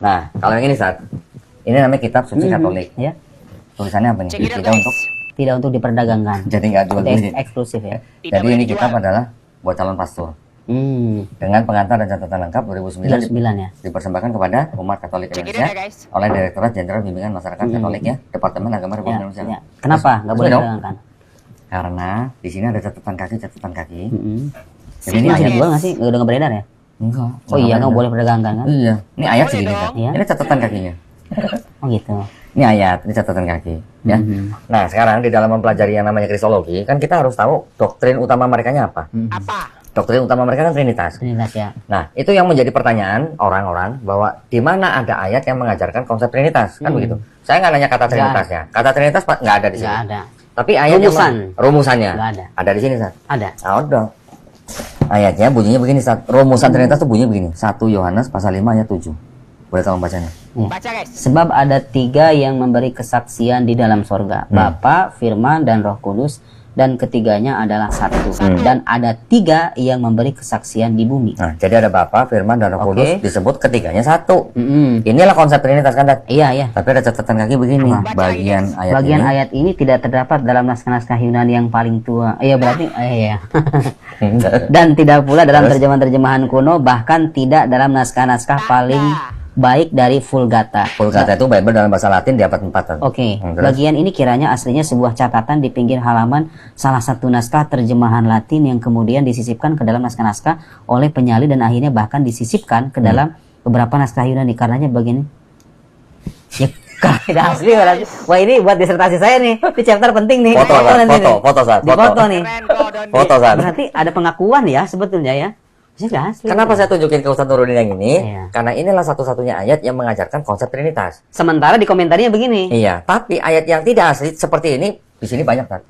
Nah, kalau yang ini Ustaz, ini namanya kitab suci Katolik. Ya. Tulisannya apa nih? Tidak untuk diperdagangkan. Jadi nggak jual beli. Eksklusif ya. Jadi ini kitab adalah buat calon pastor. Dengan pengantar dan catatan lengkap 2009 ya. dipersembahkan kepada umat Katolik Indonesia oleh Direktorat Jenderal Bimbingan Masyarakat Katolik ya, Departemen Agama Republik Indonesia. Ya. Kenapa nggak boleh diperdagangkan? Karena di sini ada catatan kaki. Jadi ini masih dijual nggak sih? Udah nggak beredar ya? Enggak. Oh iya, nggak boleh perdagangkan kan? Iya. Ini ayat segini kan? Iya. Ini catatan kakinya. Oh gitu. Ini ayat, ini catatan kaki ya. Nah, sekarang di dalam mempelajari yang namanya Kristologi, kan kita harus tahu doktrin utama mereka-nya apa. Doktrin utama mereka kan Trinitas. Trinitas ya. Nah, itu yang menjadi pertanyaan orang-orang bahwa di mana ada ayat yang mengajarkan konsep Trinitas, kan begitu. Saya nggak nanya kata Trinitasnya. Kata Trinitas nggak ada di sini. Nggak ada. Tapi ayat rumusannya nggak ada. Ada di sini, Ustaz. Ada. Nah, udah. Ayatnya bunyinya begini, Ustaz. Rumusan Trinitas itu bunyinya begini. 1 Yohanes pasal 5 ayat 7. Boleh tolong bacanya? Ya. Baca, guys. Sebab ada 3 yang memberi kesaksian di dalam sorga, Bapa, Firman, dan Roh Kudus, dan ketiganya adalah satu. Dan ada 3 yang memberi kesaksian di bumi. Nah, jadi ada Bapa, Firman, dan Roh Kudus, disebut ketiganya satu. Inilah konsep Trinitas kan, Dad? Iya. Tapi ada catatan kaki begini. Bagian ayat ini tidak terdapat dalam naskah-naskah Yunani yang paling tua. Iya, berarti iya. Dan tidak pula dalam terjemahan-terjemahan kuno, bahkan tidak dalam naskah-naskah paling baik dari Vulgata. Vulgata itu Bible dalam bahasa Latin di abad 4. Oke. Bagian ini kiranya aslinya sebuah catatan di pinggir halaman salah satu naskah terjemahan Latin yang kemudian disisipkan ke dalam naskah-naskah oleh penyalin dan akhirnya bahkan disisipkan ke dalam beberapa naskah Yunani. Karenanya begini. Ya, tidak asli berarti. Wah, ini buat disertasi saya nih. Ini chapter penting nih. Foto Saat. Foto nih. Foto Saat. Berarti ada pengakuan ya sebetulnya ya. Kenapa saya tunjukin ke Ustaz Nuruddin yang ini? Karena inilah satu-satunya ayat yang mengajarkan konsep Trinitas. Sementara di komentarnya begini. Iya, tapi ayat yang tidak asli seperti ini di sini banyak, Kan?